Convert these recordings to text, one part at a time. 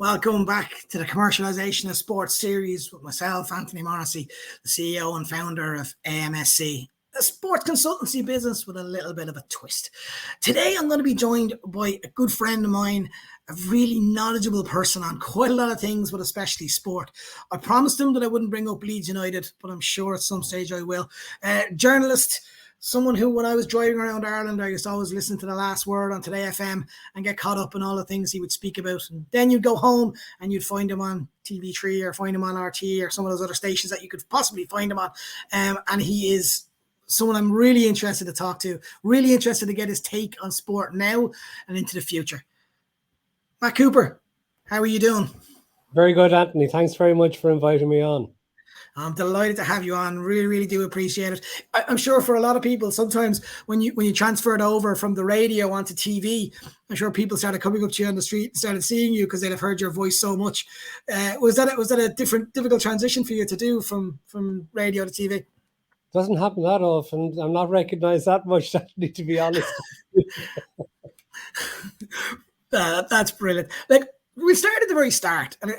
Welcome back to the Commercialisation of Sports series with myself, Anthony Morrissey, the CEO and founder of AMSC, a sports consultancy business with a little bit of a twist. Today, I'm going to be joined by a good friend of mine, a really knowledgeable person on quite a lot of things, but especially sport. I promised him that I wouldn't bring up Leeds United, but I'm sure at some stage I will. Journalist, someone who, when I was driving around Ireland, I used to always listen to The Last Word on Today FM and get caught up in all the things he would speak about. And then you'd go home and you'd find him on TV3 or find him on RT or some of those other stations that you could possibly find him on. And he is someone I'm really interested to talk to, really interested to get his take on sport now and into the future. Matt Cooper, how are you doing? Very good, Anthony. Thanks very much for inviting me on. I'm delighted to have you on. Really, really do appreciate it. I'm sure for a lot of people, sometimes when you transfer it over from the radio onto TV, I'm sure people started coming up to you on the street and started seeing you because they'd have heard your voice so much. Was that a difficult transition for you to do from radio to TV? Doesn't happen that often. I'm not recognised that much, Anthony, to be honest. That's brilliant. Like, we started at the very start, and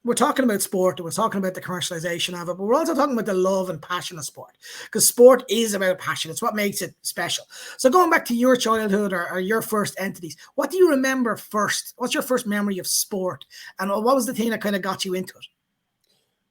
we're talking about sport and we're talking about the commercialization of it, but we're also talking about the love and passion of sport, because sport is about passion. It's what makes it special. So going back to your childhood or your first entities, what do you remember first? What's your first memory of sport? And what was the thing that kind of got you into it?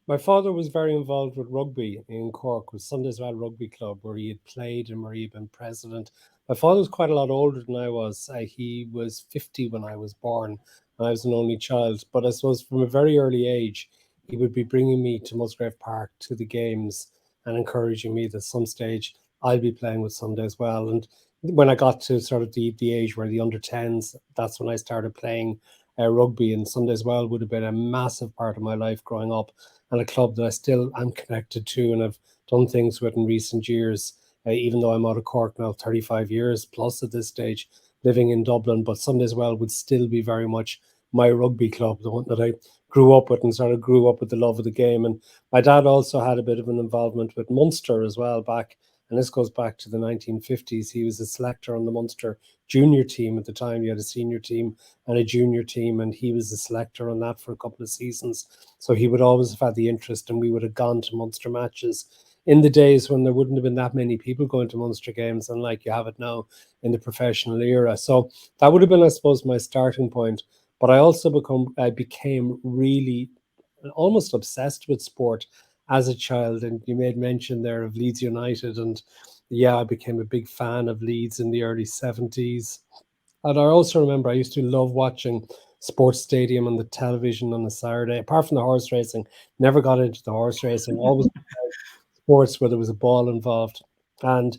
My father was very involved with rugby in Cork, with Sundaysville Rugby Club, where he had played and where he had been president. My father was quite a lot older than I was. He was 50 when I was born. I was an only child, but I suppose from a very early age, he would be bringing me to Musgrave Park to the games and encouraging me that at some stage I'll be playing with Sunday as well. And when I got to sort of the age where the under-10s, that's when I started playing rugby, and Sunday as well would have been a massive part of my life growing up, and a club that I still am connected to and have done things with in recent years, even though I'm out of Cork now 35 years plus at this stage, living in Dublin. But Sunday as well would still be very much my rugby club, the one that I grew up with and sort of grew up with the love of the game. And my dad also had a bit of an involvement with Munster as well back, and this goes back to the 1950s. He was a selector on the Munster junior team at the time. You had a senior team and a junior team, and he was a selector on that for a couple of seasons. So he would always have had the interest, and we would have gone to Munster matches in the days when there wouldn't have been that many people going to Munster games, unlike you have it now in the professional era. So that would have been, I suppose, my starting point. But I also became really almost obsessed with sport as a child. And you made mention there of Leeds United. And yeah, I became a big fan of Leeds in the early 70s. And I also remember I used to love watching Sports Stadium on the television on a Saturday. Apart from the horse racing, never got into the horse racing. Always sports where there was a ball involved. And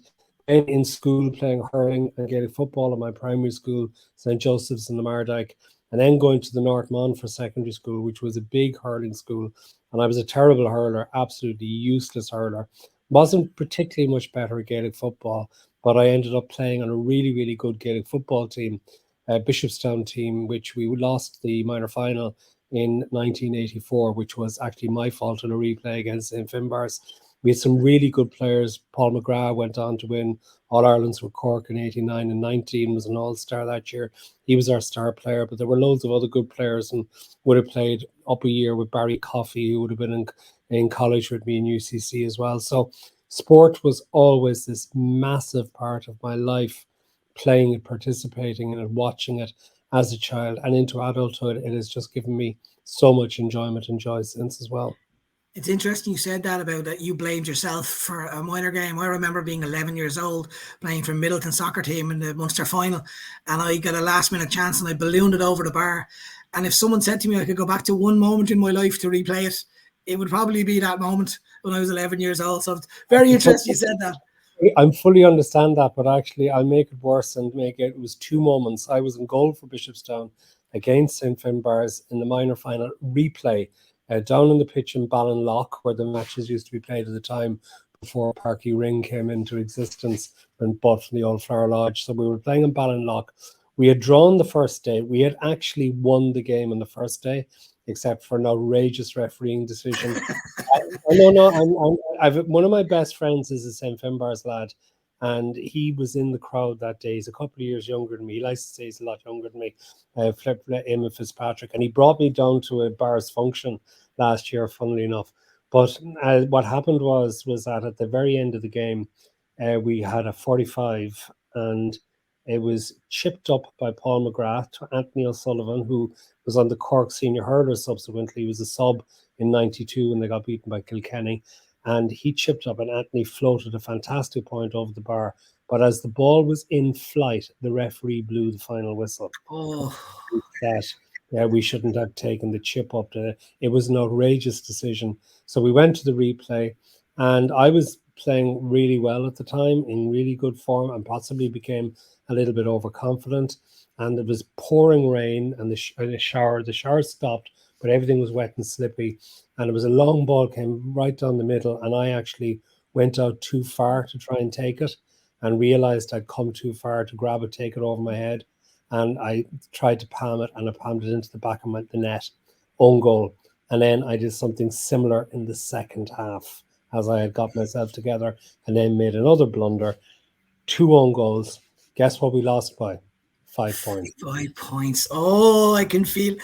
in school, playing hurling and Gaelic football at my primary school, St. Joseph's in the Mardyke, and then going to the North Mon for secondary school, which was a big hurling school. And I was a terrible hurler, absolutely useless hurler. Wasn't particularly much better at Gaelic football, but I ended up playing on a really, really good Gaelic football team, Bishopstown team, which we lost the minor final in 1984, which was actually my fault in a replay against St. Finbarrs. We had some really good players. Paul McGrath went on to win All-Irelands with Cork in 89 and 19, was an all-star that year. He was our star player, but there were loads of other good players, and would have played up a year with Barry Coffey, who would have been in college with me in UCC as well. So sport was always this massive part of my life, playing it, participating in it, watching it as a child, and into adulthood. It has just given me so much enjoyment and joy since as well. It's interesting you said that about that you blamed yourself for a minor game. I remember being 11 years old playing for Middleton soccer team in the Munster final, and I got a last minute chance and I ballooned it over the bar. And if someone said to me I could go back to one moment in my life to replay it, it would probably be that moment when I was 11 years old. So it's very interesting you said that. I fully understand that, but actually I'll make it worse and it was two moments. I was in goal for Bishopstown against St. Finbarrs in the minor final replay, down on the pitch in Ballinlough, where the matches used to be played at the time before Parky Ring came into existence and bought from the old Flower Lodge. So we were playing in Ballinlough. We had drawn the first day. We had actually won the game on the first day, except for an outrageous refereeing decision. One of my best friends is a St. Finbarrs lad, And he was in the crowd that day. He's a couple of years younger than me. He likes to say he's a lot younger than me. Emma Fitzpatrick. And he brought me down to a bar's function last year, funnily enough. But what happened was that at the very end of the game, we had a 45, and it was chipped up by Paul McGrath to Anthony O'Sullivan, who was on the Cork senior hurlers subsequently. He was a sub in 92 when they got beaten by Kilkenny. And he chipped up, and Anthony floated a fantastic point over the bar. But as the ball was in flight, the referee blew the final whistle. Oh, That we shouldn't have taken the chip up. It was an outrageous decision. So we went to the replay, and I was playing really well at the time, in really good form, and possibly became a little bit overconfident. And it was pouring rain, and the shower stopped, but everything was wet and slippy. And it was a long ball, came right down the middle, and I actually went out too far to try and take it, and realized I'd come too far to grab it, take it over my head. And I tried to palm it, and I palmed it into the back of the net, own goal. And then I did something similar in the second half, as I had got myself together, and then made another blunder, 2 own goals. Guess what we lost by? 5 points. 5 points. Oh, I can feel.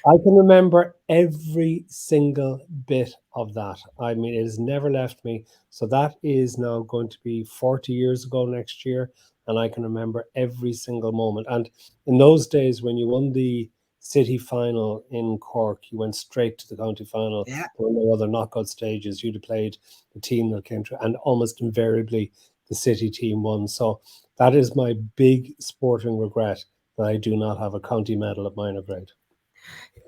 I can remember every single bit of that. I mean, it has never left me. So that is now going to be 40 years ago next year, and I can remember every single moment. And in those days, when you won the city final in Cork, you went straight to the county final. Yeah. There were no other knockout stages. You'd have played the team that came through, and almost invariably the city team won. So that is my big sporting regret, that I do not have a county medal at minor grade.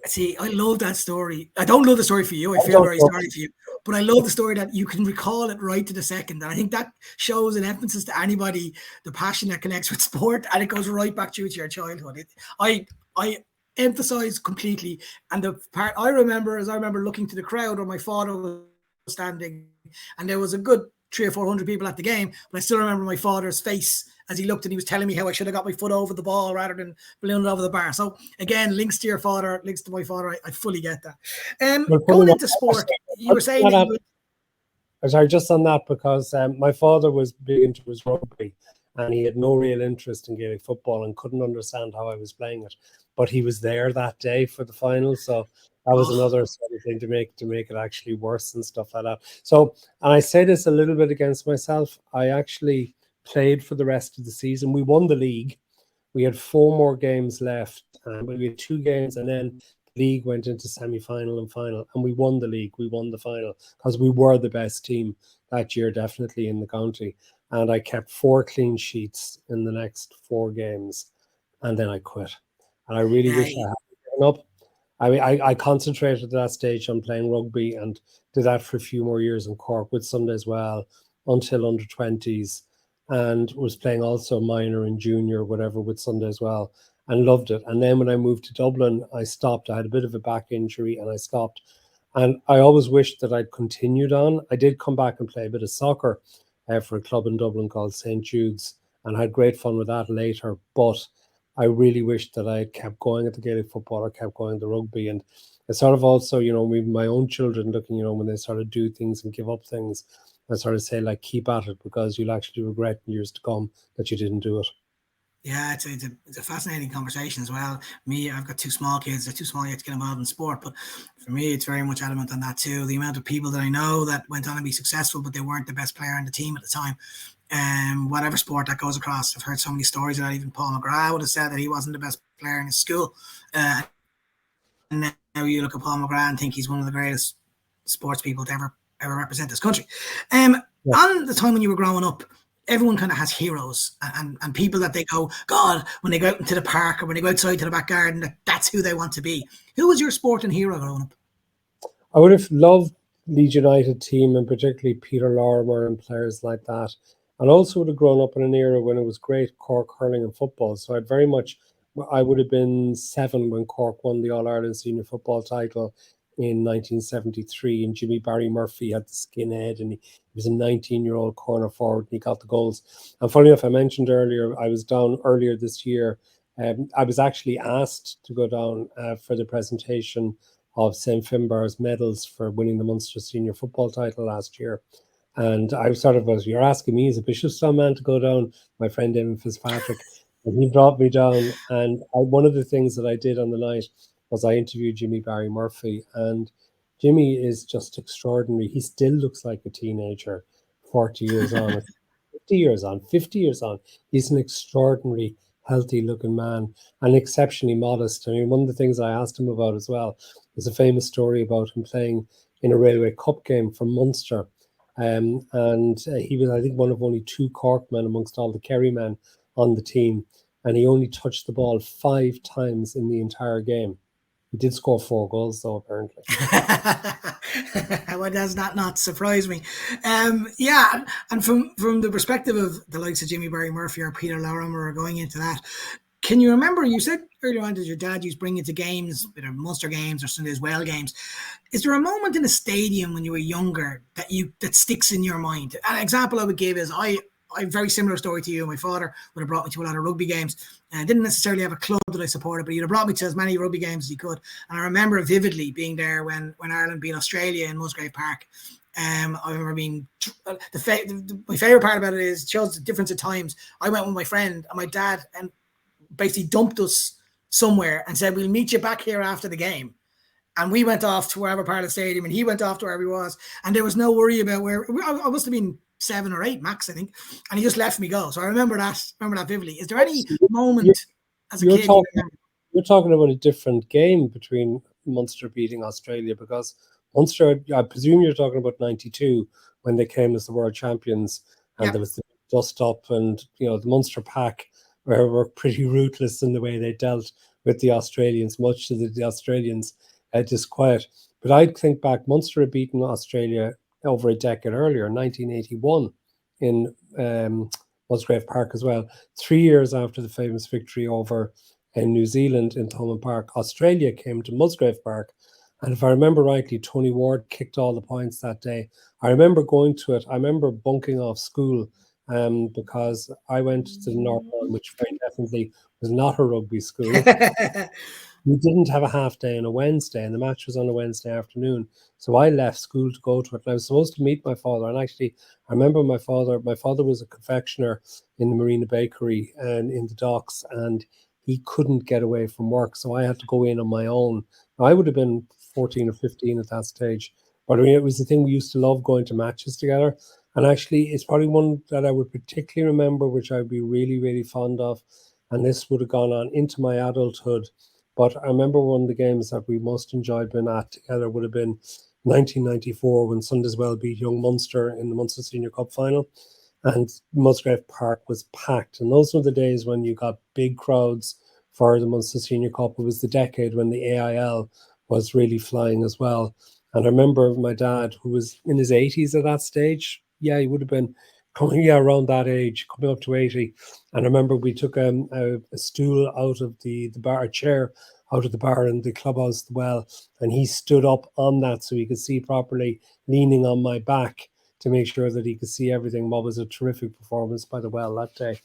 See, I love that story. I don't love the story for you. I feel very sorry for you. But I love the story that you can recall it right to the second. And I think that shows an emphasis to anybody, the passion that connects with sport, and it goes right back to your childhood. I emphasize completely. And the part I remember looking to the crowd where my father was standing, and there was a good 300 or 400 people at the game, but I still remember my father's face as he looked, and he was telling me how I should have got my foot over the ball rather than ballooning over the bar. So again, links to your father, links to my father. I fully get that. Going into sport, you were saying that sorry, just on that, because my father was big into his rugby, and he had no real interest in Gaelic football and couldn't understand how I was playing it. But he was there that day for the final, so that was another sort of thing to make it actually worse and stuff like that. So, and I say this a little bit against myself, I actually played for the rest of the season. We won the league. We had 4 more games left, and we had 2 games, and then the league went into semi-final and final, and we won the league. We won the final because we were the best team that year, definitely in the county. And I kept 4 clean sheets in the next 4 games, and then I quit. And I really wish I had given up. I mean, I concentrated at that stage on playing rugby, and did that for a few more years in Cork with Sunday as well, until under 20s, and was playing also minor and junior, whatever, with Sunday as well, and loved it. And then when I moved to Dublin, I stopped. I had a bit of a back injury, and I stopped. And I always wished that I'd continued on. I did come back and play a bit of soccer for a club in Dublin called St. Jude's, and had great fun with that later. But I really wished that I had kept going at the Gaelic football, or kept going the rugby. And it's sort of also, my own children looking, when they sort of do things and give up things, I sort of say, like, keep at it, because you'll actually regret in years to come that you didn't do it. Yeah, it's a fascinating conversation as well. Me, I've got 2 small kids. They're too small yet to get involved in sport, but for me, it's very much adamant on that too. The amount of people that I know that went on to be successful, but they weren't the best player on the team at the time. Whatever sport that goes across, I've heard so many stories of that. Even Paul McGrath would have said that he wasn't the best player in his school. And now you look at Paul McGrath and think he's one of the greatest sports people to ever represent this country. On the time when you were growing up, everyone kind of has heroes and people that they go, God, when they go out into the park or when they go outside to the back garden, that's who they want to be. Who was your sporting hero growing up? I would have loved Leeds United team, and particularly Peter Lorimer and players like that. And also would have grown up in an era when it was great Cork hurling and football. So I would have been 7 when Cork won the All-Ireland senior football title in 1973, and Jimmy Barry Murphy had the skinhead, and he was a 19-year-old corner forward, and he got the goals. And funny enough, I mentioned earlier, I was down earlier this year. I was actually asked to go down for the presentation of St. Finbarr's medals for winning the Munster senior football title last year. And I sort of was, you're asking me as a Bishopstown man to go down, my friend Eamon Fitzpatrick, and he brought me down. And one of the things that I did on the night was I interviewed Jimmy Barry Murphy, and Jimmy is just extraordinary. He still looks like a teenager 40 years on, 50 years on, 50 years on. He's an extraordinary, healthy looking man and exceptionally modest. I mean, one of the things I asked him about as well is a famous story about him playing in a Railway Cup game for Munster. And he was, I think, one of only 2 Cork men amongst all the Kerry men on the team. And he only touched the ball 5 times in the entire game. He did score 4 goals, though, apparently. Well, does that not surprise me? Yeah, and from the perspective of the likes of Jimmy Barry Murphy or Peter Lorimer going into that, can you remember, you said earlier on that your dad used to bring you to games, either Munster games or Sundays Well games. Is there a moment in a stadium when you were younger that sticks in your mind? An example I would give is I have a very similar story to you. My father would have brought me to a lot of rugby games. I didn't necessarily have a club that I supported, but he'd have brought me to as many rugby games as he could. And I remember vividly being there when Ireland beat Australia in Musgrave Park. I remember being my favorite part about it is it shows the difference of times. I went with my friend and my dad and basically dumped us somewhere and said, we'll meet you back here after the game. And we went off to wherever part of the stadium and he went off to wherever he was. And there was no worry about where. I must have been 7 or 8 max, I think. And he just let me go. So I remember that vividly. Is there any moment as a kid you're talking about a different game between Munster beating Australia, because Munster, I presume you're talking about 92 when they came as the world champions, and there was the dust up, and the Munster pack were pretty ruthless in the way they dealt with the Australians, much to the Australians disquiet. But I'd think back, Munster had beaten Australia over a decade earlier, 1981, in Musgrave Park as well. 3 years after the famous victory over in New Zealand in Thomond Park, Australia came to Musgrave Park. And if I remember rightly, Tony Ward kicked all the points that day. I remember going to it. I remember bunking off school because I went to the North End, which very definitely was not a rugby school. We didn't have a half day on a Wednesday, and the match was on a Wednesday afternoon. So I left school to go to it. And I was supposed to meet my father. And actually, I remember my father was a confectioner in the Marina Bakery and in the docks, and he couldn't get away from work. So I had to go in on my own. I would have been 14 or 15 at that stage. But I mean, it was the thing we used to love, going to matches together. And actually, it's probably one that I would particularly remember, which I'd be really, really fond of. And this would have gone on into my adulthood. But I remember one of the games that we most enjoyed being at together would have been 1994 when Sundays Well beat Young Munster in the Munster Senior Cup final. And Musgrave Park was packed. And those were the days when you got big crowds for the Munster Senior Cup. It was the decade when the AIL was really flying as well. And I remember my dad, who was in his 80s at that stage. Yeah, he would have been coming around that age, coming up to 80. And I remember we took a stool out of the bar, a chair out of the bar in the clubhouse well, and he stood up on that so he could see properly, leaning on my back to make sure that he could see everything. What was a terrific performance by the Well that day.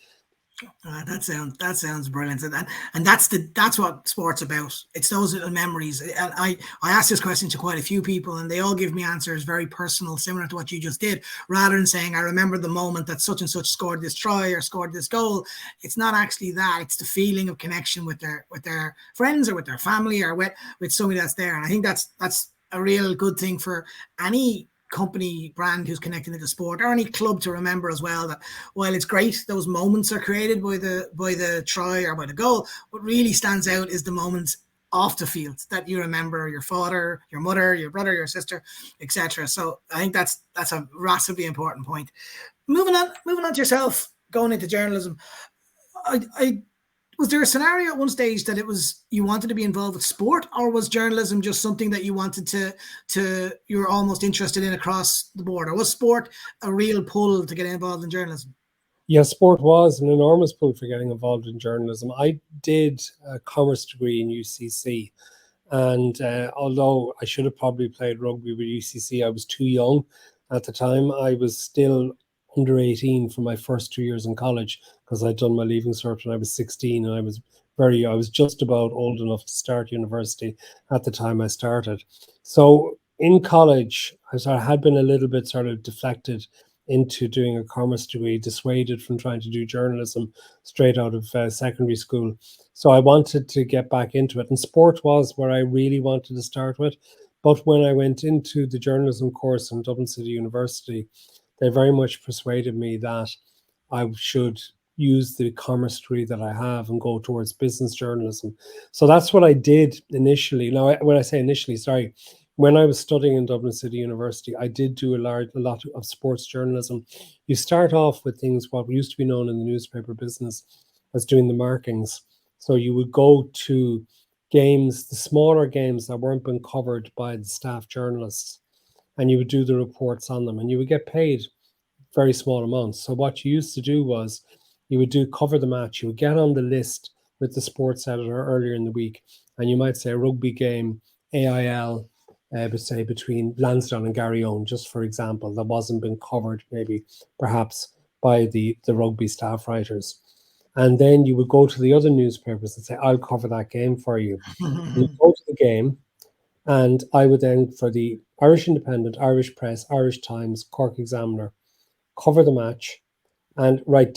That sounds brilliant, and that's what sport's about. It's those little memories. And I asked this question to quite a few people, and they all give me answers very personal, similar to what you just did. Rather than saying, "I remember the moment that such and such scored this try or scored this goal," it's not actually that. It's the feeling of connection with their friends or with their family or with somebody that's there. And I think that's a real good thing for any company brand who's connected to the sport, or any club to remember as well, that while it's great those moments are created by the try or by the goal, what really stands out is the moments off the field that you remember, your father, your mother, your brother, your sister, etc. So I think that's a massively important point. Moving on to yourself, going into journalism, I was there a scenario at one stage that it was you wanted to be involved with sport, or was journalism just something that you wanted to you were almost interested in across the board, or was sport a real pull to get involved in journalism? Yeah, sport was an enormous pull for getting involved in journalism. I did a commerce degree in UCC, and although I should have probably played rugby with UCC, I was too young at the time. I was still under 18 for my first 2 years in college, because I'd done my leaving cert when I was 16, and I was just about old enough to start university at the time I started. So in college, I had been a little bit sort of deflected into doing a commerce degree, dissuaded from trying to do journalism straight out of secondary school. So I wanted to get back into it. And sport was where I really wanted to start with. But when I went into the journalism course in Dublin City University, they very much persuaded me that I should use the commerce degree that I have and go towards business journalism. So that's what I did initially. Now, when I say initially, sorry, when I was studying in Dublin City University, I did do a lot of sports journalism. You start off with things what used to be known in the newspaper business as doing the markings. So you would go to games, the smaller games that weren't being covered by the staff journalists, and you would do the reports on them, and you would get paid very small amounts. So what you used to do was you would cover the match, you would get on the list with the sports editor earlier in the week, and you might say a rugby game, AIL, but say between Lansdowne and Garryowen, just for example, that wasn't been covered maybe perhaps by the rugby staff writers. And then you would go to the other newspapers and say, I'll cover that game for you. You go to the game, and I would then, for the Irish Independent, Irish Press, Irish Times, Cork Examiner, cover the match and write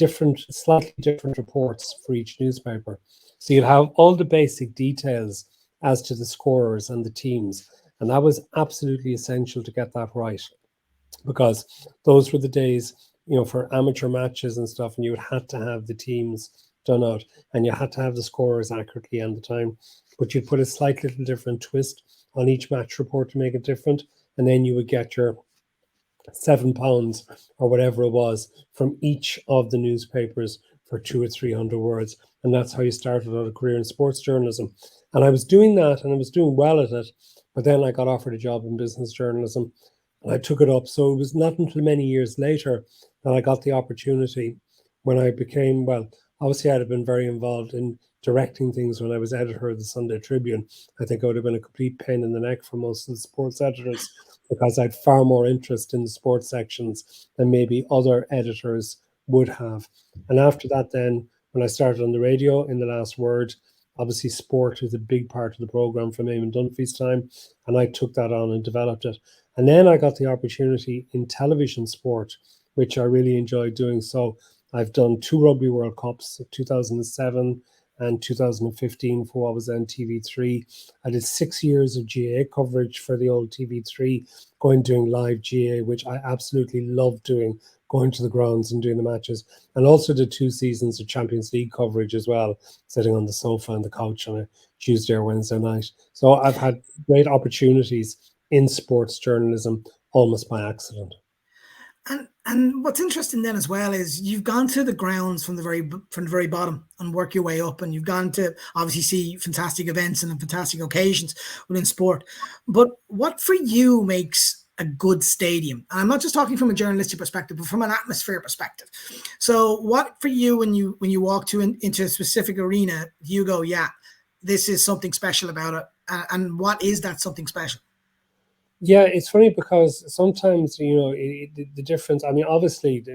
slightly different reports for each newspaper. So you'd have all the basic details as to the scorers and the teams. And that was absolutely essential to get that right, because those were the days, for amateur matches and stuff, and you had to have the teams done out, and you had to have the scorers accurately and the time. But you'd put a slight little different twist on each match report to make it different, and then you would get your £7 or whatever it was from each of the newspapers for 200 or 300 words. And that's how you started out a career in sports journalism. And I was doing that, and I was doing well at it. But then I got offered a job in business journalism, and I took it up. So it was not until many years later that I got the opportunity, when I became, well, obviously I'd have been very involved in directing things when I was editor of the Sunday Tribune. I think I would have been a complete pain in the neck for most of the sports editors, because I had far more interest in the sports sections than maybe other editors would have. And after that, then, when I started on the radio in The Last Word, obviously sport is a big part of the programme from Eamon Dunphy's time, and I took that on and developed it. And then I got the opportunity in television sport, which I really enjoyed doing. So I've done 2 Rugby World Cups, 2007 and 2015 for what was then TV3. I did 6 years of GA coverage for the old TV3, doing live GA, which I absolutely loved doing, going to the grounds and doing the matches. And also did 2 seasons of Champions League coverage as well, sitting on the sofa and the couch on a Tuesday or Wednesday night. So I've had great opportunities in sports journalism almost by accident. And what's interesting then as well is you've gone to the grounds from the very bottom and work your way up, and you've gone to obviously see fantastic events and fantastic occasions within sport. But what for you makes a good stadium? And I'm not just talking from a journalistic perspective, but from an atmosphere perspective. So what for you, when you walk into a specific arena, you go, yeah, this is something special about it, and what is that something special? Yeah, it's funny because sometimes, the difference, I mean,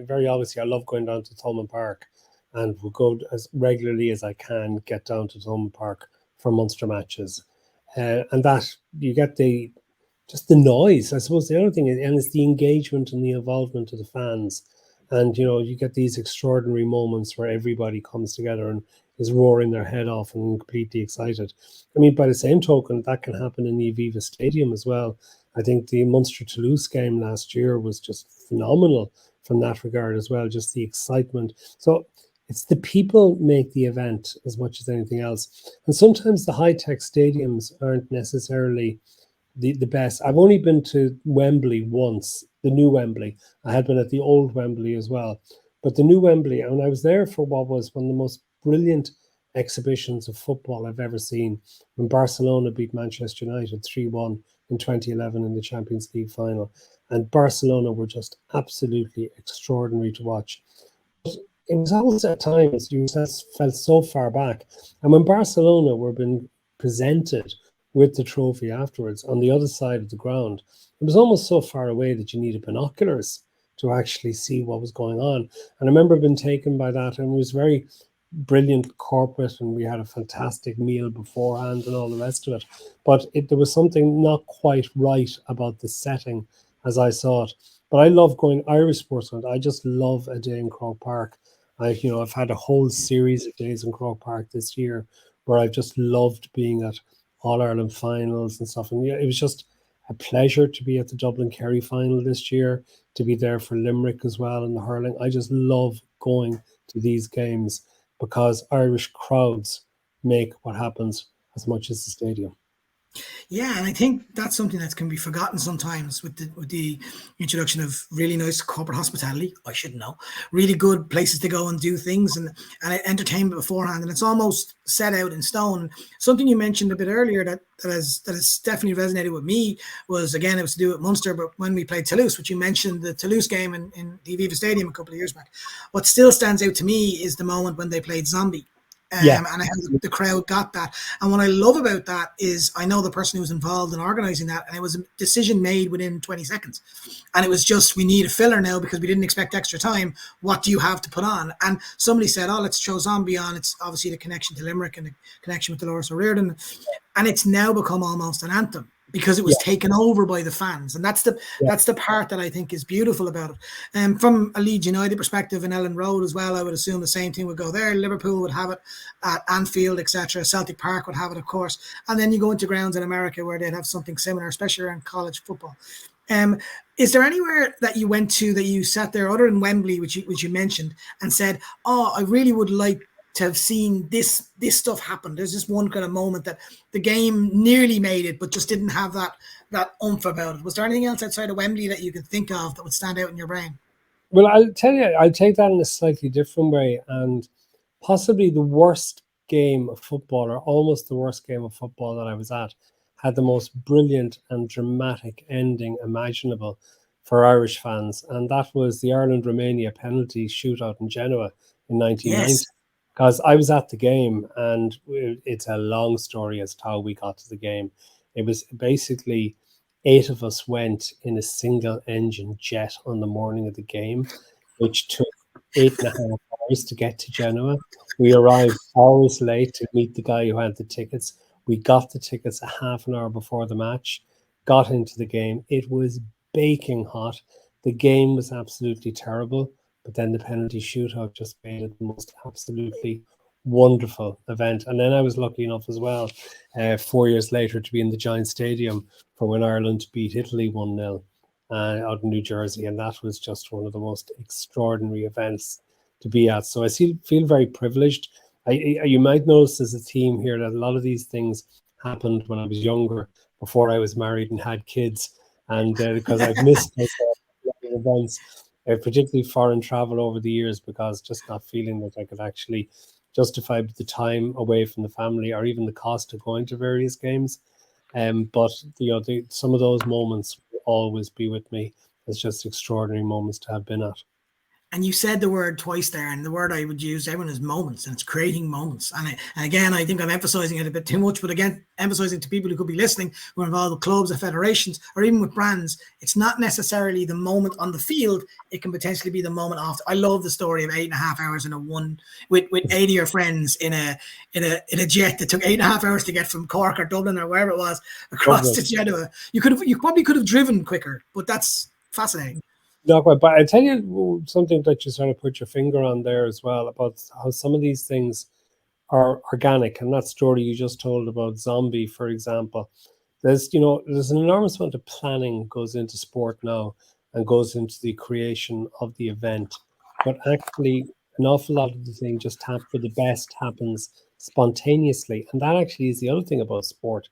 very obviously, I love going down to Thomond Park, and will go as regularly as I can get down to Thomond Park for Munster matches. And that you get just the noise, I suppose. The other thing is, and it's the engagement and the involvement of the fans. And, you get these extraordinary moments where everybody comes together and is roaring their head off and completely excited. I mean, by the same token, that can happen in the Aviva Stadium as well. I think the Munster-Toulouse game last year was just phenomenal from that regard as well, just the excitement. So it's the people make the event as much as anything else. And sometimes the high-tech stadiums aren't necessarily the best. I've only been to Wembley once, the new Wembley. I had been at the old Wembley as well. But the new Wembley, and I was there for what was one of the most brilliant exhibitions of football I've ever seen, when Barcelona beat Manchester United 3-1 in 2011 in the Champions League final. And Barcelona were just absolutely extraordinary to watch. But it was always at times you felt so far back. And when Barcelona were being presented with the trophy afterwards on the other side of the ground, it was almost so far away that you needed binoculars to actually see what was going on. And I remember being taken by that, and it was very, brilliant corporate, and we had a fantastic meal beforehand and all the rest of it. But there was something not quite right about the setting as I saw it. But I love going Irish sports hunt. I just love a day in Croke Park. I've had a whole series of days in Croke Park this year where I've just loved being at All Ireland finals and stuff. And yeah, it was just a pleasure to be at the Dublin Kerry final this year, to be there for Limerick as well in the hurling. I just love going to these games because Irish crowds make what happens as much as the stadium. Yeah, and I think that's something that can be forgotten sometimes with the introduction of really nice corporate hospitality. I should know, really good places to go and do things, and entertainment beforehand, and it's almost set out in stone. Something you mentioned a bit earlier that has definitely resonated with me was, again, it was to do with Munster, but when we played Toulouse, which you mentioned, the Toulouse game in the Aviva Stadium a couple of years back. What still stands out to me is the moment when they played Zombie. Yeah. And how the crowd got that. And what I love about that is I know the person who was involved in organising that, and it was a decision made within 20 seconds. And it was just, we need a filler now because we didn't expect extra time. What do you have to put on? And somebody said, oh, let's throw Zombie on. It's obviously the connection to Limerick and the connection with Dolores O'Riordan. And it's now become almost an anthem because it was taken over by the fans. And that's the part that I think is beautiful about it. And from a Leeds United perspective in Ellen Road as well, I would assume the same thing would go there. Liverpool would have it at Anfield, etc. Celtic Park would have it, of course. And then you go into grounds in America where they'd have something similar, especially around college football. Is there anywhere that you went to that you sat there other than Wembley, which you mentioned, and said, oh, I really would like to have seen this stuff happen? There's just one kind of moment that the game nearly made it, but just didn't have that oomph about it. Was there anything else outside of Wembley that you could think of that would stand out in your brain? Well, I'll tell you, I'll take that in a slightly different way. And possibly the worst game of football, or almost the worst game of football that I was at, had the most brilliant and dramatic ending imaginable for Irish fans. And that was the Ireland-Romania penalty shootout in Genoa in 1990. Yes. Because I was at the game, and it's a long story as to how we got to the game. It was basically 8 of us went in a single engine jet on the morning of the game, which took 8.5 hours to get to Genoa. We arrived hours late to meet the guy who had the tickets. We got the tickets a half an hour before the match, got into the game. It was baking hot. The game was absolutely terrible. But then the penalty shootout just made it the most absolutely wonderful event. And then I was lucky enough as well, 4 years later, to be in the Giant Stadium for when Ireland beat Italy 1-0 out in New Jersey. And that was just one of the most extraordinary events to be at. So I feel very privileged. You might notice there's a theme here that a lot of these things happened when I was younger, before I was married and had kids. And because I've missed those events, particularly foreign travel over the years, because just not feeling that I could actually justify the time away from the family or even the cost of going to various games. But some of those moments will always be with me as just extraordinary moments to have been at. And you said the word twice there, and the word I would use, everyone, is moments, and it's creating moments. And again, I think I'm emphasizing it a bit too much, but again, emphasizing to people who could be listening, who are involved with clubs or federations, or even with brands, it's not necessarily the moment on the field. It can potentially be the moment after. I love the story of 8.5 hours in a one with 80 of your friends in a jet that took 8.5 hours to get from Cork or Dublin or wherever it was across to Genoa. You probably could have driven quicker, but that's fascinating. No, but I tell you something that you sort of put your finger on there as well, about how some of these things are organic. And that story you just told about Zombie, for example, there's an enormous amount of planning goes into sport now and goes into the creation of the event. But actually, an awful lot of the thing just for the best happens spontaneously. And that actually is the other thing about sport.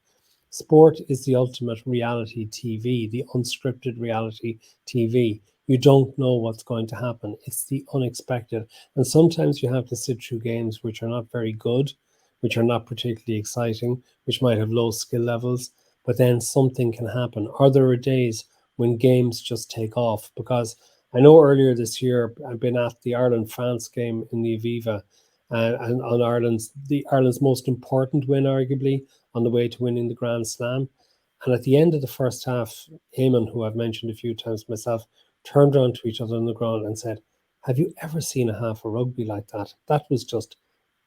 Sport is the ultimate reality TV, the unscripted reality TV. You don't know what's going to happen. It's the unexpected. And sometimes you have to sit through games which are not very good, which are not particularly exciting, which might have low skill levels, but then something can happen. Or there are days when games just take off. Because I know earlier this year, I've been at the Ireland-France game in the Aviva, and on Ireland's most important win, arguably, on the way to winning the Grand Slam. And at the end of the first half, Eamon, who I've mentioned a few times myself, turned around to each other on the ground and said, "Have you ever seen a half of rugby like that? That was just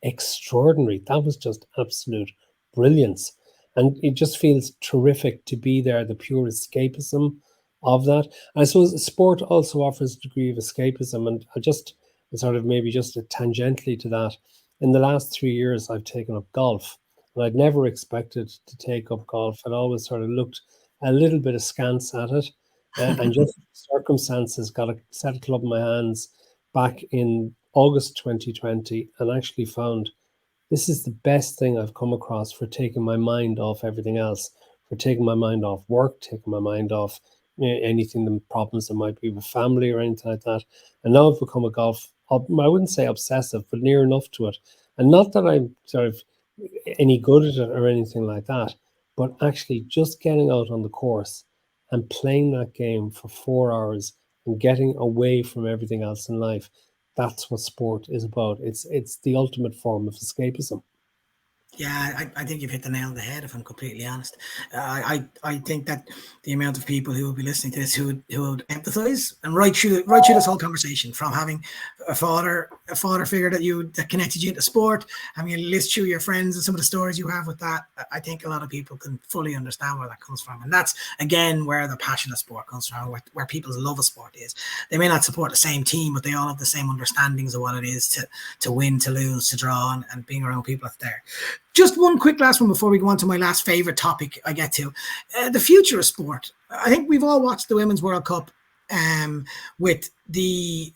extraordinary. That was just absolute brilliance. And it just feels terrific to be there, the pure escapism of that. I suppose sport also offers a degree of escapism. And I just sort of maybe just tangentially to that, in the last 3 years, I've taken up golf. And I'd never expected to take up golf. I'd always sort of looked a little bit askance at it. And just circumstances got a set a club in my hands back in August 2020 and actually found this is the best thing I've come across for taking my mind off everything else, for taking my mind off work, taking my mind off anything, the problems that might be with family or anything like that. And now I've become a golf, I wouldn't say obsessive, but near enough to it. And not that I'm sort of any good at it or anything like that, but actually just getting out on the course and playing that game for 4 hours and getting away from everything else in life. That's what sport is about. It's the ultimate form of escapism. Yeah, I think you've hit the nail on the head. If I'm completely honest, I think that the amount of people who will be listening to this who would empathise and right through this whole conversation, from having a father figure that connected you into sport, having a list through your friends and some of the stories you have with that, I think a lot of people can fully understand where that comes from, and that's again where the passion of sport comes from, where people's love of sport is. They may not support the same team, but they all have the same understandings of what it is to win, to lose, to draw, and being around people that's there. Just one quick last one before we go on to my last favourite topic I get to. The future of sport. I think we've all watched the Women's World Cup with the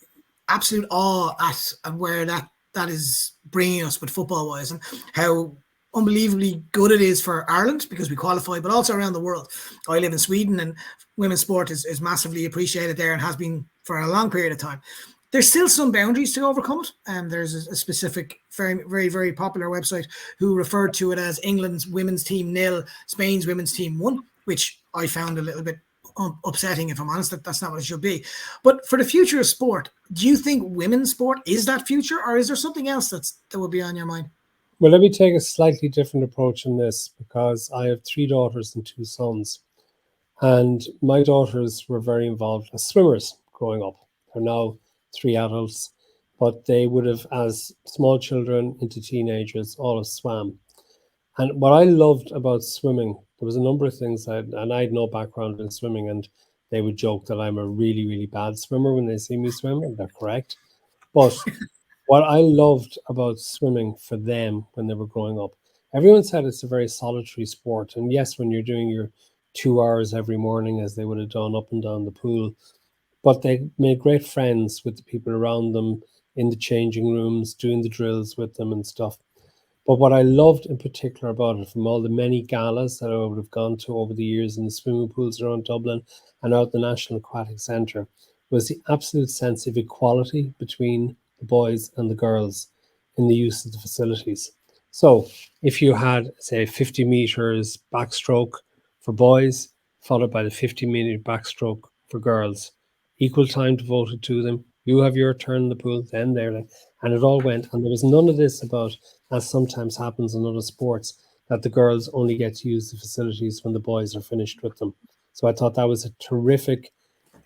absolute awe at where that is bringing us with football-wise, and how unbelievably good it is for Ireland because we qualify, but also around the world. I live in Sweden, and women's sport is massively appreciated there and has been for a long period of time. There's still some boundaries to overcome it. And there's a specific, very, very, very popular website who referred to it as England's women's team 0, Spain's women's team 1, which I found a little bit upsetting, if I'm honest. That's not what it should be. But for the future of sport, do you think women's sport is that future, or is there something else that would be on your mind? Well, let me take a slightly different approach in this because I have 3 daughters and 2 sons. And my daughters were very involved as swimmers growing up. They're now 3 adults, but they would have, as small children into teenagers, all have swam. And what I loved about swimming, there was a number of things and I had no background in swimming, and they would joke that I'm a really, really bad swimmer when they see me swim, and they're correct. But what I loved about swimming for them when they were growing up, everyone said it's a very solitary sport. And yes, when you're doing your 2 hours every morning, as they would have done up and down the pool, but they made great friends with the people around them in the changing rooms, doing the drills with them and stuff. But what I loved in particular about it, from all the many galas that I would have gone to over the years in the swimming pools around Dublin and out the National Aquatic Centre, was the absolute sense of equality between the boys and the girls in the use of the facilities. So if you had, say, 50 meters backstroke for boys, followed by the 50-meter backstroke for girls, equal time devoted to them. You have your turn in the pool, then they're like, and it all went. And there was none of this about, as sometimes happens in other sports, that the girls only get to use the facilities when the boys are finished with them. So I thought that was a terrific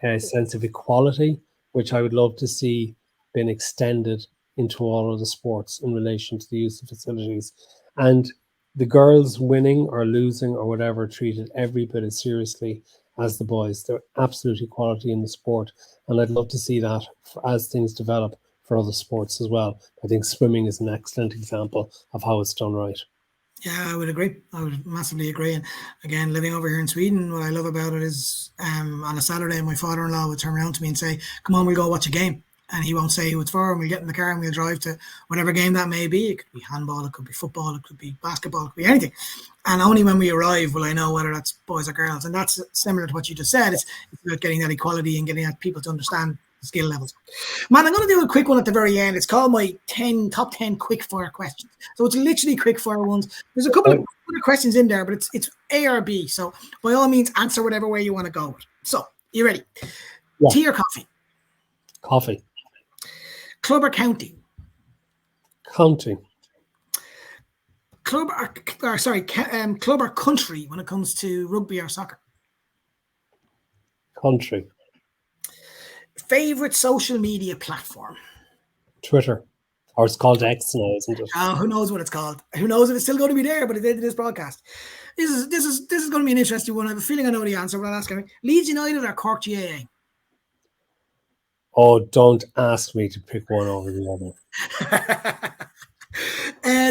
sense of equality, which I would love to see been extended into all of the sports in relation to the use of facilities. And the girls winning or losing or whatever treated every bit as seriously as the boys. They're absolute equality in the sport, and I'd love to see that as things develop for other sports as well. I think swimming is an excellent example of how it's done right. Yeah, I would agree. I would massively agree. And again, living over here in Sweden, what I love about it is on a Saturday, my father-in-law would turn around to me and say, "Come on, we'll go watch a game." And he won't say who it's for, and we'll get in the car and we'll drive to whatever game that may be. It could be handball, it could be football, it could be basketball, it could be anything. And only when we arrive will I know whether that's boys or girls. And that's similar to what you just said. It's about getting that equality and getting people to understand the skill levels. Man, I'm going to do a quick one at the very end. It's called my top 10 quick fire questions. So it's literally quick fire ones. There's a couple of other questions in there, but it's A or B. So by all means, answer whatever way you want to go with. So, you ready? Yeah. Tea or coffee? Coffee. Club or county? County. Club or country when it comes to rugby or soccer? Country. Favorite social media platform? Twitter. Or it's called X now, isn't it? Who knows what it's called? Who knows if it's still going to be there? But at the end of this broadcast, this is going to be an interesting one. I have a feeling I know the answer, but I'll ask him. Leeds United or Cork GAA? Oh, don't ask me to pick one over the other.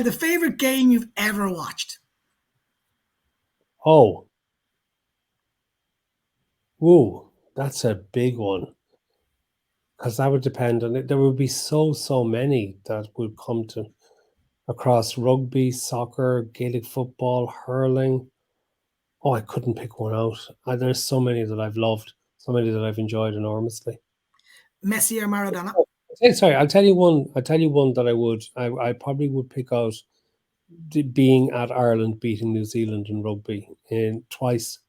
The favorite game you've ever watched? Oh, woo, that's a big one. Because that would depend on it. There would be so many that would come to across rugby, soccer, Gaelic football, hurling. Oh, I couldn't pick one out. There's so many that I've loved, so many that I've enjoyed enormously. Messi or Maradona? Sorry, I'll tell you one. I'll tell you one that I probably would pick out being at Ireland beating New Zealand in rugby in twice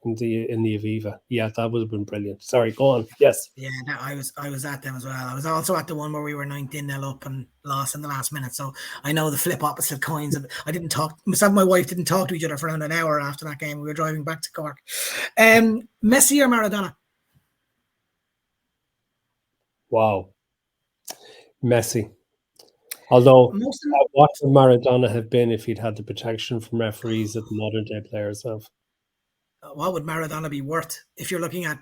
in the Aviva. Yeah, that would have been brilliant. Sorry, go on. Yes. Yeah, no, I was at them as well. I was also at the one where we were 19-0 up and lost in the last minute. So I know the flip opposite coins. I didn't talk. Myself and my wife didn't talk to each other for around an hour after that game. We were driving back to Cork. Messi or Maradona? Wow. Messi. Although, what would Maradona have been if he'd had the protection from referees that the modern day players have? What would Maradona be worth if you're looking at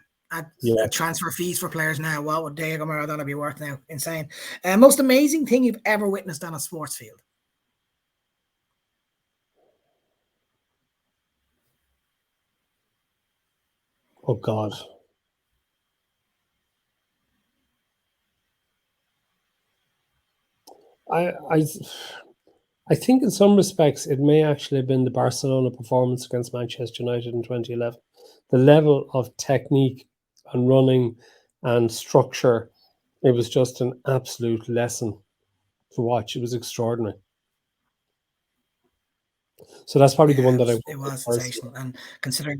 transfer fees for players now? What would Diego Maradona be worth now? Insane. Most amazing thing you've ever witnessed on a sports field? Oh God. I think in some respects it may actually have been the Barcelona performance against Manchester United in 2011. The level of technique and running and structure, it was just an absolute lesson to watch. It was extraordinary. So that's probably the one that it was sensational. And considering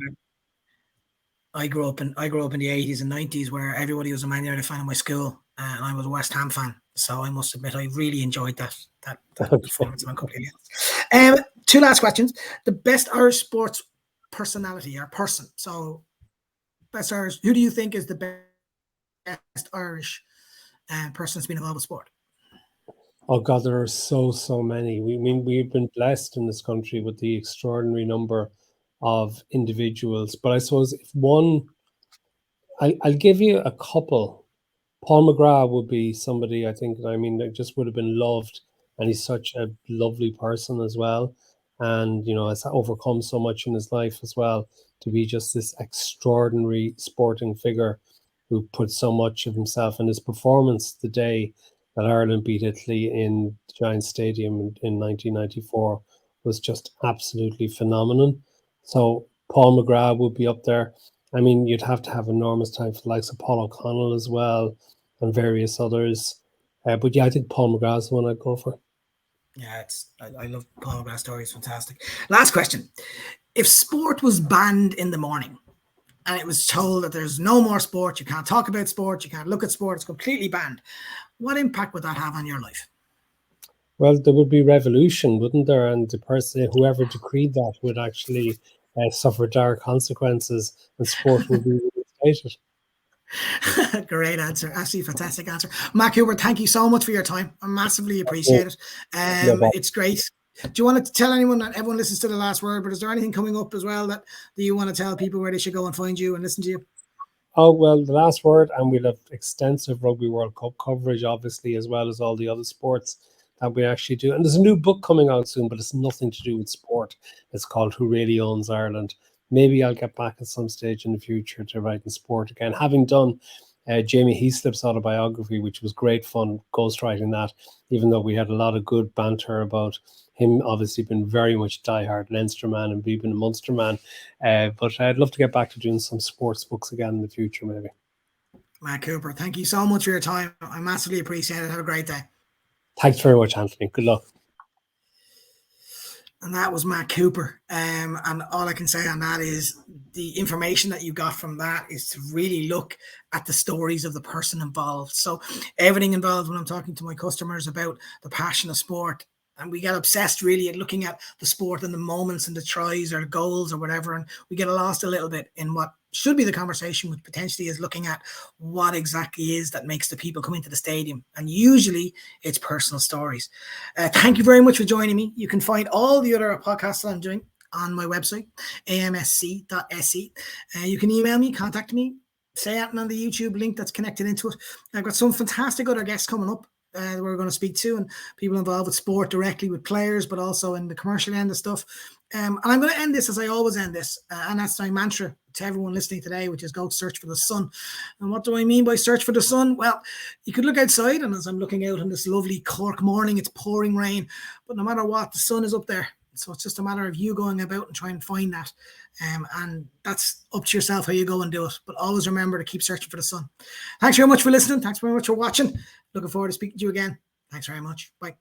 I grew up in the 80s and 90s where everybody was a Man United fan in my school, and I was a West Ham fan. So I must admit I really enjoyed that performance. I'm completely honest. Two last questions. The best Irish sports personality or person. So best Irish. Who do you think is the best Irish person that's been involved with sport? Oh God, there are so many. We've been blessed in this country with the extraordinary number of individuals. But I suppose if one, I'll give you a couple. Paul McGrath would be somebody I think. I mean, that just would have been loved, and he's such a lovely person as well. And has overcome so much in his life as well to be just this extraordinary sporting figure who put so much of himself in his performance the day that Ireland beat Italy in Giant Stadium in 1994 was just absolutely phenomenal. So Paul McGrath would be up there. I mean, you'd have to have enormous time for the likes of Paul O'Connell as well and various others. But yeah, I think Paul McGrath is the one I'd go for. Yeah, I love Paul McGrath's story. It's fantastic. Last question. If sport was banned in the morning and it was told that there's no more sport, you can't talk about sport, you can't look at sport, it's completely banned, what impact would that have on your life? Well, there would be revolution, wouldn't there? And the person, whoever decreed that, would actually suffer dire consequences, and sport would be reinstated. Great answer. Absolutely fantastic answer. Mac Hooper, thank you so much for your time. I massively appreciate it. It's great. Do you want to tell anyone that everyone listens to The Last Word, but is there anything coming up as well that you want to tell people where they should go and find you and listen to you? Oh, well, The Last Word, and we'll have extensive Rugby World Cup coverage, obviously, as well as all the other sports that we actually do. And there's a new book coming out soon, but it's nothing to do with sport. It's called Who Really Owns Ireland. Maybe I'll get back at some stage in the future to write in sport again. Having done Jamie Heaslip's autobiography, which was great fun, ghostwriting that, even though we had a lot of good banter about him obviously been very much diehard Leinster man and being a Munster man. But I'd love to get back to doing some sports books again in the future, maybe. Mac Hooper, thank you so much for your time. I massively appreciate it. Have a great day. Thanks very much, Anthony. Good luck. And that was Mac Hooper. And all I can say on that is the information that you got from that is to really look at the stories of the person involved. So everything involved when I'm talking to my customers about the passion of sport, And we get obsessed really at looking at the sport and the moments and the tries or goals or whatever. And we get lost a little bit in what should be the conversation, which potentially is looking at what exactly is that makes the people come into the stadium. And usually it's personal stories. Thank you very much for joining me. You can find all the other podcasts that I'm doing on my website, amsc.se. You can email me, contact me, say it on the YouTube link that's connected into it. I've got some fantastic other guests coming up we're going to speak to, and people involved with sport directly with players, but also in the commercial end of stuff. And I'm going to end this as I always end this, and that's my mantra to everyone listening today, which is go search for the sun. And what do I mean by search for the sun? Well, you could look outside, and as I'm looking out on this lovely Cork morning, it's pouring rain, but no matter what, the sun is up there. So it's just a matter of you going about and trying to find that. And that's up to yourself how you go and do it. But always remember to keep searching for the sun. Thanks very much for listening. Thanks very much for watching. Looking forward to speaking to you again. Thanks very much. Bye.